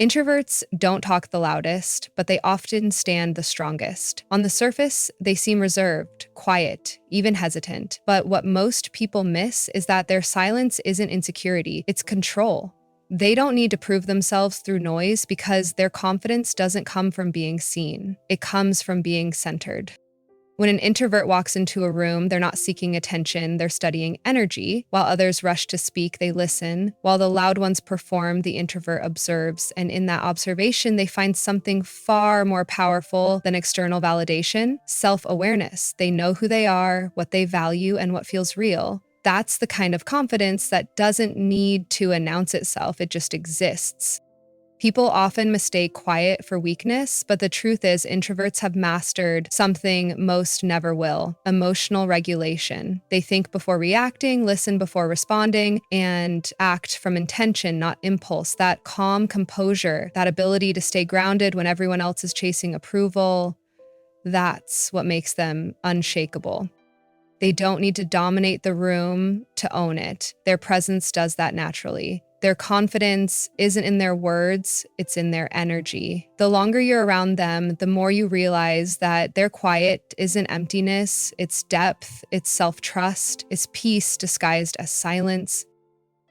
Introverts don't talk the loudest, but they often stand the strongest. On the surface, they seem reserved, quiet, even hesitant. But what most people miss is that their silence isn't insecurity, it's control. They don't need to prove themselves through noise because their confidence doesn't come from being seen. It comes from being centered. When an introvert walks into a room, they're not seeking attention, they're studying energy. While others rush to speak, they listen. While the loud ones perform, the introvert observes. And in that observation, they find something far more powerful than external validation: self-awareness. They know who they are, what they value, and what feels real. That's the kind of confidence that doesn't need to announce itself, it just exists. People often mistake quiet for weakness, but the truth is introverts have mastered something most never will: emotional regulation. They think before reacting, listen before responding, and act from intention, not impulse. That calm composure, that ability to stay grounded when everyone else is chasing approval, that's what makes them unshakable. They don't need to dominate the room to own it. Their presence does that naturally. Their confidence isn't in their words, it's in their energy. The longer you're around them, the more you realize that their quiet isn't emptiness, it's depth, it's self-trust, it's peace disguised as silence.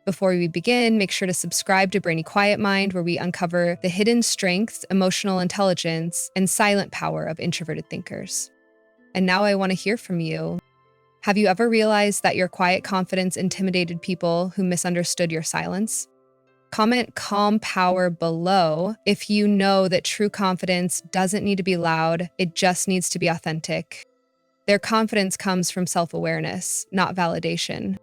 Before we begin, make sure to subscribe to Brainy Quiet Mind, where we uncover the hidden strengths, emotional intelligence, and silent power of introverted thinkers. And now I want to hear from you. Have you ever realized that your quiet confidence intimidated people who misunderstood your silence? Comment calm power below if you know that true confidence doesn't need to be loud, it just needs to be authentic. Their confidence comes from self-awareness, not validation.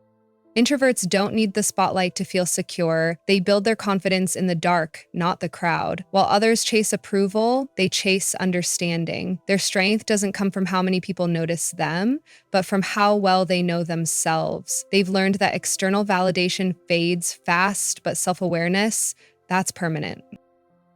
Introverts don't need the spotlight to feel secure. They build their confidence in the dark, not the crowd. While others chase approval, they chase understanding. Their strength doesn't come from how many people notice them, but from how well they know themselves. They've learned that external validation fades fast, but self-awareness, that's permanent.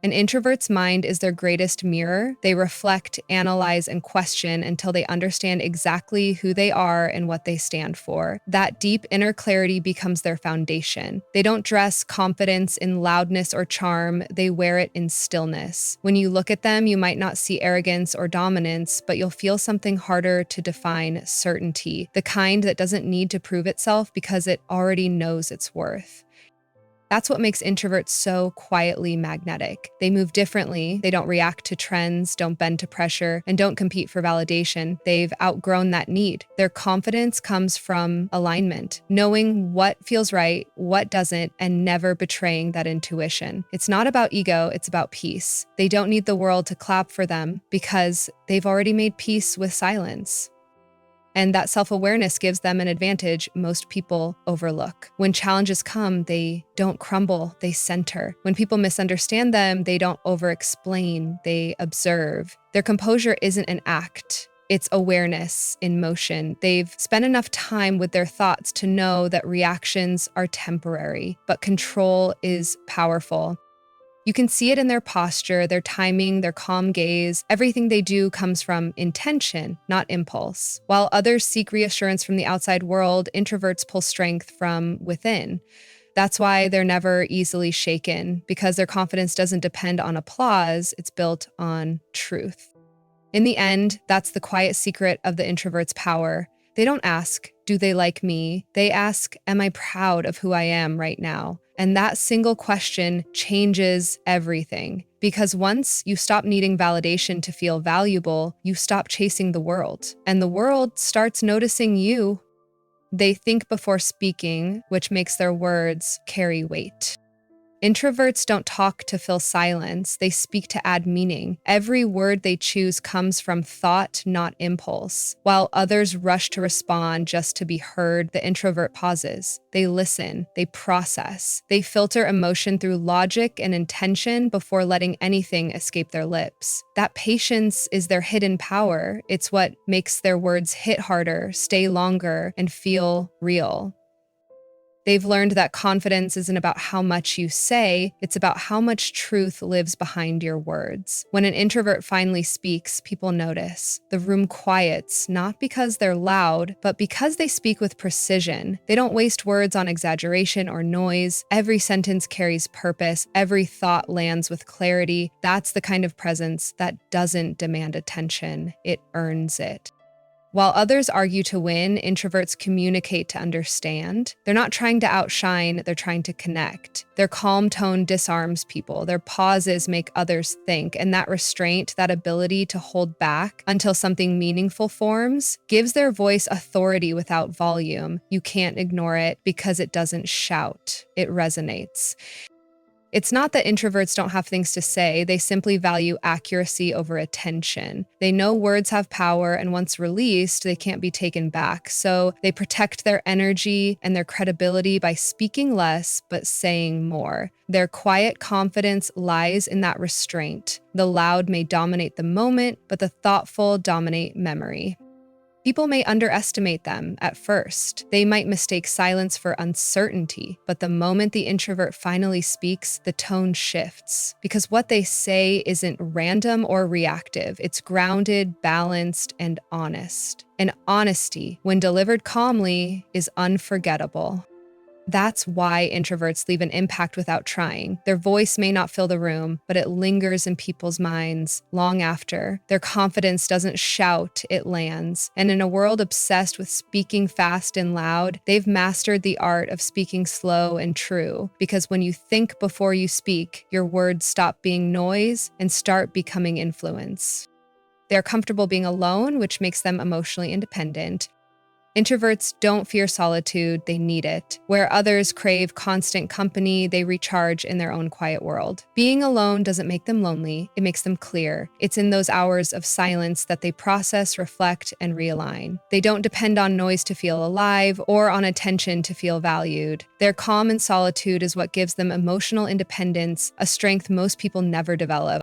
An introvert's mind is their greatest mirror. They reflect, analyze, and question until they understand exactly who they are and what they stand for. That deep inner clarity becomes their foundation. They don't dress confidence in loudness or charm, they wear it in stillness. When you look at them, you might not see arrogance or dominance, but you'll feel something harder to define: certainty, the kind that doesn't need to prove itself because it already knows its worth. That's what makes introverts so quietly magnetic. They move differently, they don't react to trends, don't bend to pressure, and don't compete for validation. They've outgrown that need. Their confidence comes from alignment, knowing what feels right, what doesn't, and never betraying that intuition. It's not about ego, it's about peace. They don't need the world to clap for them because they've already made peace with silence. And that self-awareness gives them an advantage most people overlook. When challenges come, they don't crumble, they center. When people misunderstand them, they don't over-explain, they observe. Their composure isn't an act, it's awareness in motion. They've spent enough time with their thoughts to know that reactions are temporary, but control is powerful. You can see it in their posture, their timing, their calm gaze. Everything they do comes from intention, not impulse. While others seek reassurance from the outside world, introverts pull strength from within. That's why they're never easily shaken, because their confidence doesn't depend on applause, it's built on truth. In the end, that's the quiet secret of the introvert's power. They don't ask, do they like me? They ask, am I proud of who I am right now? And that single question changes everything. Because once you stop needing validation to feel valuable, you stop chasing the world. And the world starts noticing you. They think before speaking, which makes their words carry weight. Introverts don't talk to fill silence, they speak to add meaning. Every word they choose comes from thought, not impulse. While others rush to respond just to be heard, the introvert pauses. They listen, they process. They filter emotion through logic and intention before letting anything escape their lips. That patience is their hidden power. It's what makes their words hit harder, stay longer, and feel real. They've learned that confidence isn't about how much you say, it's about how much truth lives behind your words. When an introvert finally speaks, people notice. The room quiets, not because they're loud, but because they speak with precision. They don't waste words on exaggeration or noise. Every sentence carries purpose. Every thought lands with clarity. That's the kind of presence that doesn't demand attention. It earns it. While others argue to win, introverts communicate to understand. They're not trying to outshine, they're trying to connect. Their calm tone disarms people. Their pauses make others think, and that restraint, that ability to hold back until something meaningful forms, gives their voice authority without volume. You can't ignore it because it doesn't shout. It resonates. It's not that introverts don't have things to say, they simply value accuracy over attention. They know words have power, and once released, they can't be taken back. So they protect their energy and their credibility by speaking less, but saying more. Their quiet confidence lies in that restraint. The loud may dominate the moment, but the thoughtful dominate memory. People may underestimate them at first. They might mistake silence for uncertainty, but the moment the introvert finally speaks, the tone shifts. Because what they say isn't random or reactive. It's grounded, balanced, and honest. And honesty, when delivered calmly, is unforgettable. That's why introverts leave an impact without trying. Their voice may not fill the room, but it lingers in people's minds long after. Their confidence doesn't shout, it lands. And in a world obsessed with speaking fast and loud, they've mastered the art of speaking slow and true. Because when you think before you speak, your words stop being noise and start becoming influence. They're comfortable being alone, which makes them emotionally independent. Introverts don't fear solitude, they need it. Where others crave constant company, they recharge in their own quiet world. Being alone doesn't make them lonely, it makes them clear. It's in those hours of silence that they process, reflect, and realign. They don't depend on noise to feel alive or on attention to feel valued. Their calm and solitude is what gives them emotional independence, a strength most people never develop.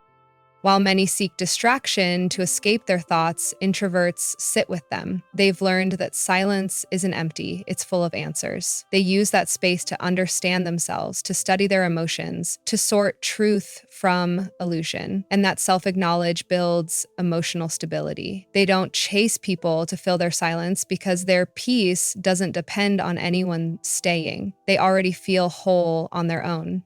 While many seek distraction to escape their thoughts, introverts sit with them. They've learned that silence isn't empty, it's full of answers. They use that space to understand themselves, to study their emotions, to sort truth from illusion. And that self-acknowledge builds emotional stability. They don't chase people to fill their silence because their peace doesn't depend on anyone staying. They already feel whole on their own.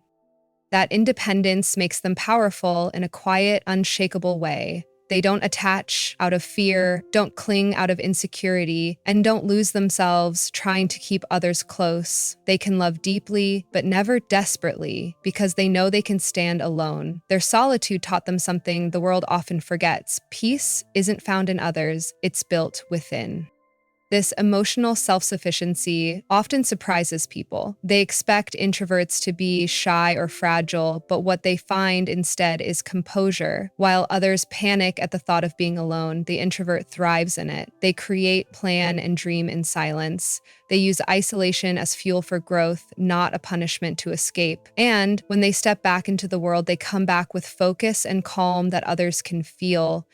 That independence makes them powerful in a quiet, unshakable way. They don't attach out of fear, don't cling out of insecurity, and don't lose themselves trying to keep others close. They can love deeply, but never desperately, because they know they can stand alone. Their solitude taught them something the world often forgets. Peace isn't found in others, it's built within. This emotional self-sufficiency often surprises people. They expect introverts to be shy or fragile, but what they find instead is composure. While others panic at the thought of being alone, the introvert thrives in it. They create, plan, and dream in silence. They use isolation as fuel for growth, not a punishment to escape. And when they step back into the world, they come back with focus and calm that others can feel.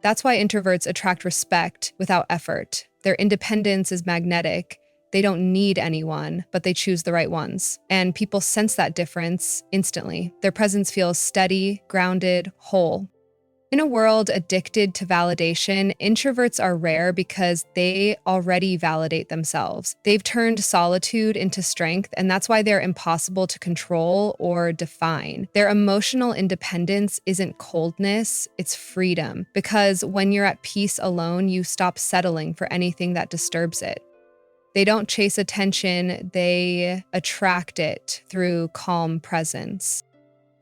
That's why introverts attract respect without effort. Their independence is magnetic. They don't need anyone, but they choose the right ones. And people sense that difference instantly. Their presence feels steady, grounded, whole. In a world addicted to validation, introverts are rare because they already validate themselves. They've turned solitude into strength, and that's why they're impossible to control or define. Their emotional independence isn't coldness, it's freedom. Because when you're at peace alone, you stop settling for anything that disturbs it. They don't chase attention, they attract it through calm presence.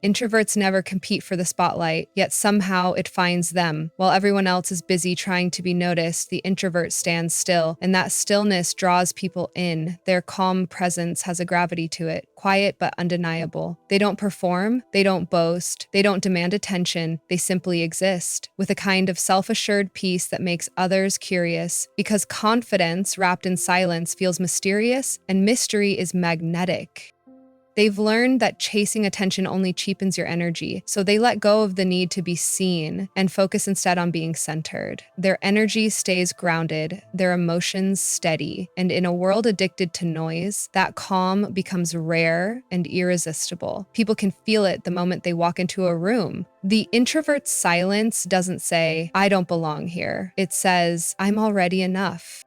Introverts never compete for the spotlight, yet somehow it finds them. While everyone else is busy trying to be noticed, the introvert stands still, and that stillness draws people in. Their calm presence has a gravity to it, quiet but undeniable. They don't perform, they don't boast, they don't demand attention, they simply exist, with a kind of self-assured peace that makes others curious, because confidence wrapped in silence feels mysterious, and mystery is magnetic. They've learned that chasing attention only cheapens your energy, so they let go of the need to be seen and focus instead on being centered. Their energy stays grounded, their emotions steady, and in a world addicted to noise, that calm becomes rare and irresistible. People can feel it the moment they walk into a room. The introvert's silence doesn't say, "I don't belong here." It says, "I'm already enough."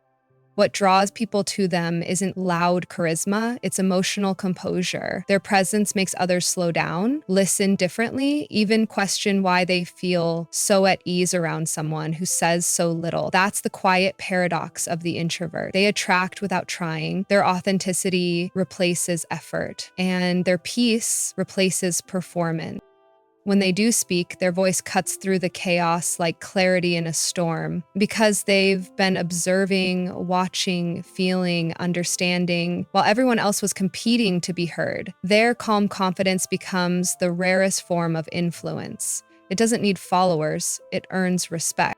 What draws people to them isn't loud charisma, it's emotional composure. Their presence makes others slow down, listen differently, even question why they feel so at ease around someone who says so little. That's the quiet paradox of the introvert. They attract without trying, their authenticity replaces effort, and their peace replaces performance. When they do speak, their voice cuts through the chaos like clarity in a storm because they've been observing, watching, feeling, understanding, while everyone else was competing to be heard. Their calm confidence becomes the rarest form of influence. It doesn't need followers, it earns respect.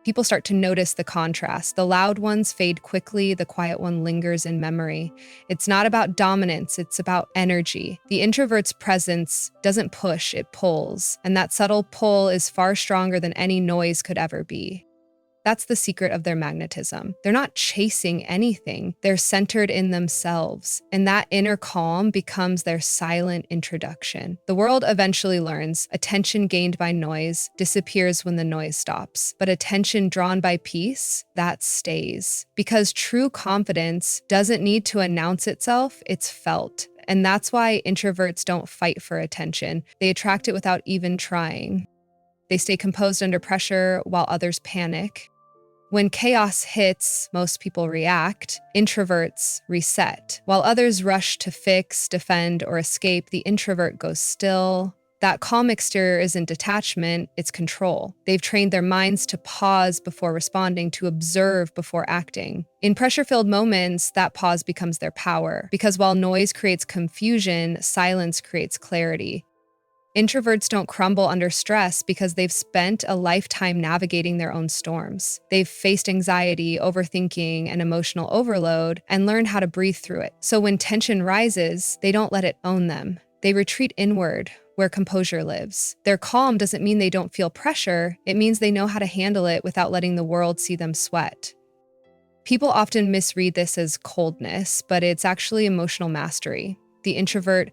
People start to notice the contrast. The loud ones fade quickly, the quiet one lingers in memory. It's not about dominance, it's about energy. The introvert's presence doesn't push, it pulls, and that subtle pull is far stronger than any noise could ever be. That's the secret of their magnetism. They're not chasing anything, they're centered in themselves, and that inner calm becomes their silent introduction. The world eventually learns attention gained by noise disappears when the noise stops, but attention drawn by peace, that stays. Because true confidence doesn't need to announce itself, it's felt. And that's why introverts don't fight for attention. They attract it without even trying. They stay composed under pressure while others panic. When chaos hits, most people react. Introverts reset. While others rush to fix, defend, or escape, the introvert goes still. That calm exterior isn't detachment, it's control. They've trained their minds to pause before responding, to observe before acting. In pressure-filled moments, that pause becomes their power. Because while noise creates confusion, silence creates clarity. Introverts don't crumble under stress because they've spent a lifetime navigating their own storms. They've faced anxiety, overthinking, and emotional overload and learned how to breathe through it. So when tension rises, they don't let it own them. They retreat inward, where composure lives. Their calm doesn't mean they don't feel pressure, it means they know how to handle it without letting the world see them sweat. People often misread this as coldness, but it's actually emotional mastery. The introvert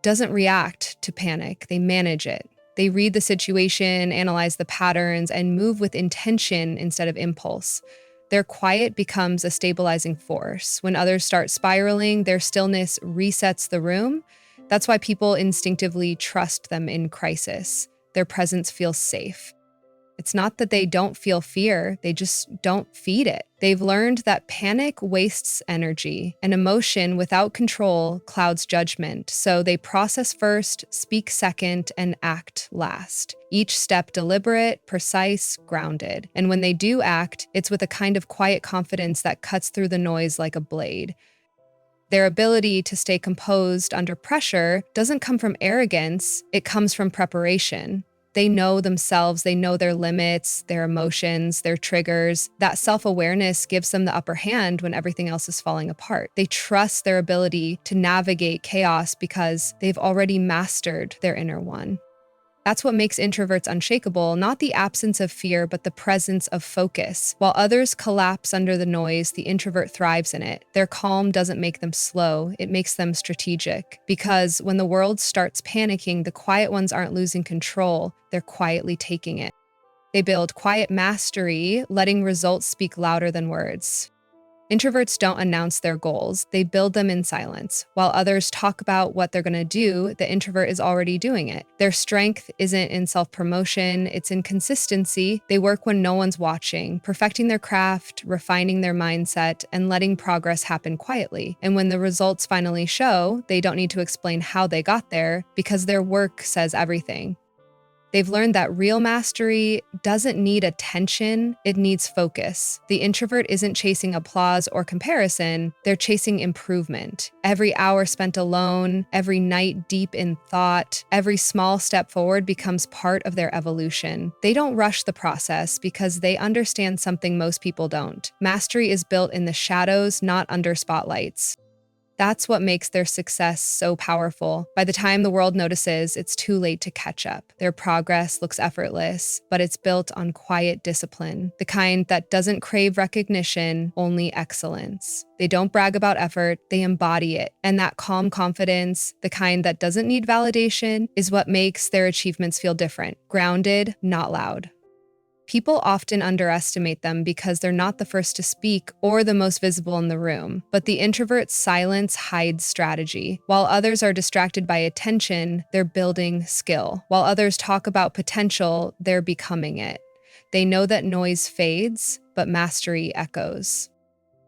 doesn't react to panic, they manage it. They read the situation, analyze the patterns, and move with intention instead of impulse. Their quiet becomes a stabilizing force. When others start spiraling, their stillness resets the room. That's why people instinctively trust them in crisis. Their presence feels safe. It's not that they don't feel fear, they just don't feed it. They've learned that panic wastes energy, and emotion without control clouds judgment. So they process first, speak second, and act last. Each step deliberate, precise, grounded. And when they do act, it's with a kind of quiet confidence that cuts through the noise like a blade. Their ability to stay composed under pressure doesn't come from arrogance, it comes from preparation. They know themselves, they know their limits, their emotions, their triggers. That self-awareness gives them the upper hand when everything else is falling apart. They trust their ability to navigate chaos because they've already mastered their inner one. That's what makes introverts unshakable, not the absence of fear, but the presence of focus. While others collapse under the noise, the introvert thrives in it. Their calm doesn't make them slow, it makes them strategic. Because when the world starts panicking, the quiet ones aren't losing control, they're quietly taking it. They build quiet mastery, letting results speak louder than words. Introverts don't announce their goals, they build them in silence. While others talk about what they're going to do, the introvert is already doing it. Their strength isn't in self-promotion, it's in consistency. They work when no one's watching, perfecting their craft, refining their mindset, and letting progress happen quietly. And when the results finally show, they don't need to explain how they got there because their work says everything. They've learned that real mastery doesn't need attention, it needs focus. The introvert isn't chasing applause or comparison, they're chasing improvement. Every hour spent alone, every night deep in thought, every small step forward becomes part of their evolution. They don't rush the process because they understand something most people don't. Mastery is built in the shadows, not under spotlights. That's what makes their success so powerful. By the time the world notices, it's too late to catch up. Their progress looks effortless, but it's built on quiet discipline, the kind that doesn't crave recognition, only excellence. They don't brag about effort, they embody it. And that calm confidence, the kind that doesn't need validation, is what makes their achievements feel different, grounded, not loud. People often underestimate them because they're not the first to speak or the most visible in the room. But the introvert's silence hides strategy. While others are distracted by attention, they're building skill. While others talk about potential, they're becoming it. They know that noise fades, but mastery echoes.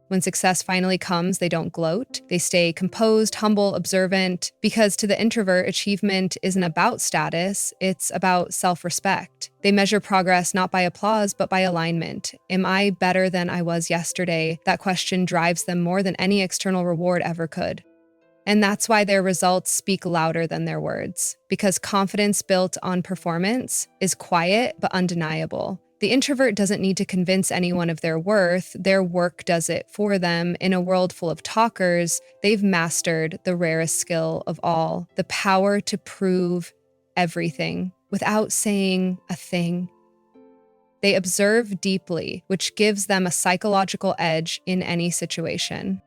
When success finally comes, they don't gloat. They stay composed, humble, observant, because to the introvert, achievement isn't about status, it's about self-respect. They measure progress not by applause, but by alignment. Am I better than I was yesterday? That question drives them more than any external reward ever could. And that's why their results speak louder than their words, because confidence built on performance is quiet but undeniable. The introvert doesn't need to convince anyone of their worth. Their work does it for them. In a world full of talkers, they've mastered the rarest skill of all, the power to prove everything without saying a thing. They observe deeply, which gives them a psychological edge in any situation.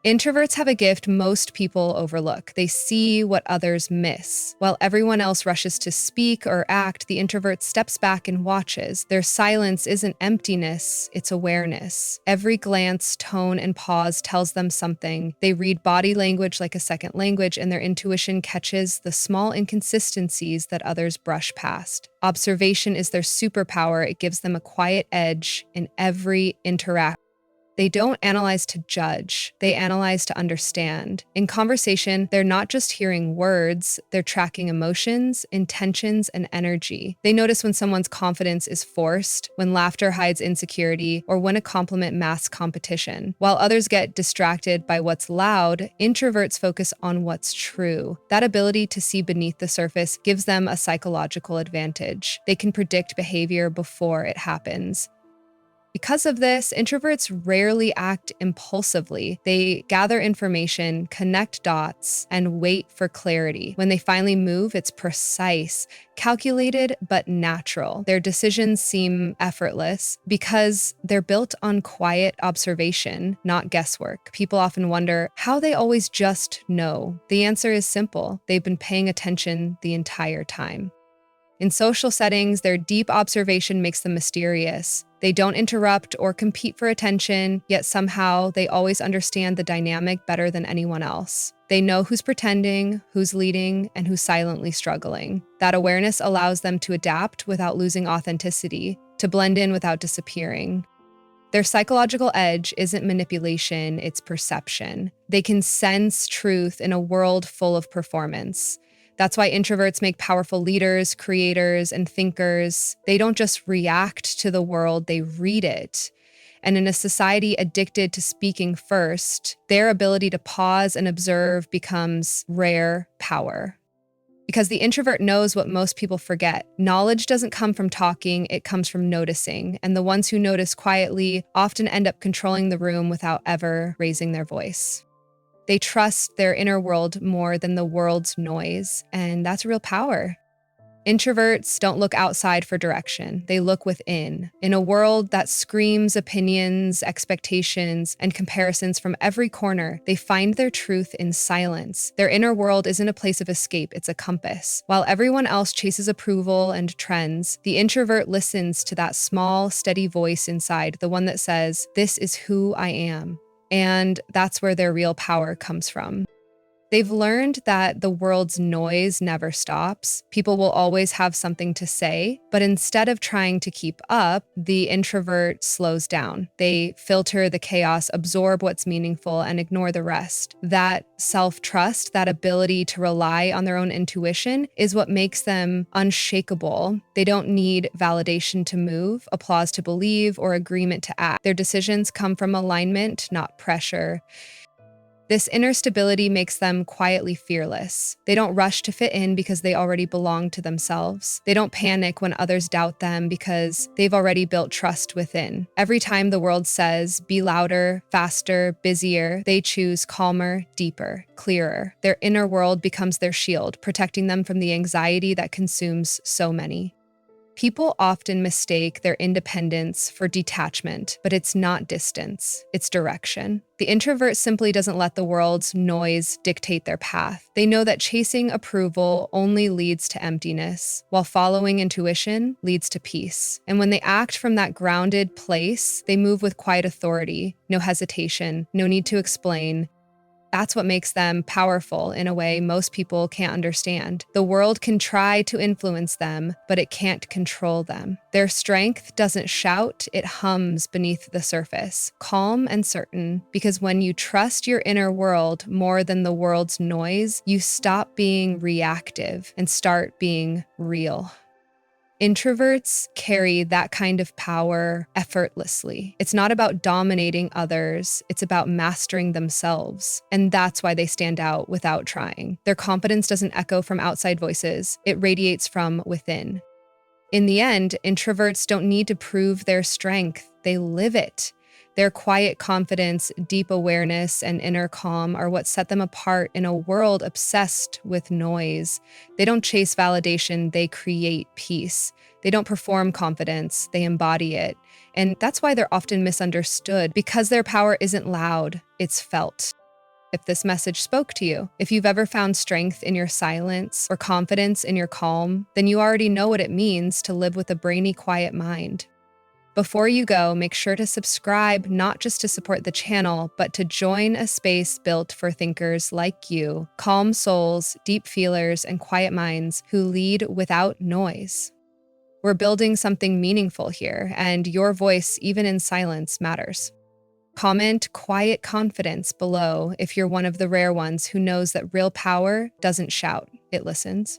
Introverts have a gift most people overlook. They see what others miss. While everyone else rushes to speak or act, the introvert steps back and watches. Their silence isn't emptiness, it's awareness. Every glance, tone, and pause tells them something. They read body language like a second language, and their intuition catches the small inconsistencies that others brush past. Observation is their superpower. It gives them a quiet edge in every interaction. They don't analyze to judge, they analyze to understand. In conversation, they're not just hearing words, they're tracking emotions, intentions, and energy. They notice when someone's confidence is forced, when laughter hides insecurity, or when a compliment masks competition. While others get distracted by what's loud, introverts focus on what's true. That ability to see beneath the surface gives them a psychological advantage. They can predict behavior before it happens. Because of this, introverts rarely act impulsively. They gather information, connect dots, and wait for clarity. When they finally move, it's precise, calculated, but natural. Their decisions seem effortless because they're built on quiet observation, not guesswork. People often wonder how they always just know. The answer is simple. They've been paying attention the entire time. In social settings, their deep observation makes them mysterious. They don't interrupt or compete for attention, yet somehow they always understand the dynamic better than anyone else. They know who's pretending, who's leading, and who's silently struggling. That awareness allows them to adapt without losing authenticity, to blend in without disappearing. Their psychological edge isn't manipulation, it's perception. They can sense truth in a world full of performance. That's why introverts make powerful leaders, creators, and thinkers. They don't just react to the world, they read it. And in a society addicted to speaking first, their ability to pause and observe becomes rare power. Because the introvert knows what most people forget. Knowledge doesn't come from talking, it comes from noticing. And the ones who notice quietly often end up controlling the room without ever raising their voice. They trust their inner world more than the world's noise, and that's real power. Introverts don't look outside for direction. They look within. In a world that screams opinions, expectations, and comparisons from every corner, they find their truth in silence. Their inner world isn't a place of escape, it's a compass. While everyone else chases approval and trends, the introvert listens to that small, steady voice inside, the one that says, "This is who I am." And that's where their real power comes from. They've learned that the world's noise never stops. People will always have something to say, but instead of trying to keep up, the introvert slows down. They filter the chaos, absorb what's meaningful, and ignore the rest. That self-trust, that ability to rely on their own intuition, is what makes them unshakable. They don't need validation to move, applause to believe, or agreement to act. Their decisions come from alignment, not pressure. This inner stability makes them quietly fearless. They don't rush to fit in because they already belong to themselves. They don't panic when others doubt them because they've already built trust within. Every time the world says, be louder, faster, busier, they choose calmer, deeper, clearer. Their inner world becomes their shield, protecting them from the anxiety that consumes so many. People often mistake their independence for detachment, but it's not distance, it's direction. The introvert simply doesn't let the world's noise dictate their path. They know that chasing approval only leads to emptiness, while following intuition leads to peace. And when they act from that grounded place, they move with quiet authority, no hesitation, no need to explain. That's what makes them powerful in a way most people can't understand. The world can try to influence them, but it can't control them. Their strength doesn't shout, it hums beneath the surface, calm and certain, because when you trust your inner world more than the world's noise, you stop being reactive and start being real. Introverts carry that kind of power effortlessly. It's not about dominating others, it's about mastering themselves. And that's why they stand out without trying. Their confidence doesn't echo from outside voices, it radiates from within. In the end, introverts don't need to prove their strength, they live it. Their quiet confidence, deep awareness, and inner calm are what set them apart in a world obsessed with noise. They don't chase validation, they create peace. They don't perform confidence, they embody it. And that's why they're often misunderstood, because their power isn't loud, it's felt. If this message spoke to you, if you've ever found strength in your silence or confidence in your calm, then you already know what it means to live with a brainy, quiet mind. Before you go, make sure to subscribe, not just to support the channel, but to join a space built for thinkers like you, calm souls, deep feelers, and quiet minds who lead without noise. We're building something meaningful here, and your voice, even in silence, matters. Comment quiet confidence below if you're one of the rare ones who knows that real power doesn't shout, it listens.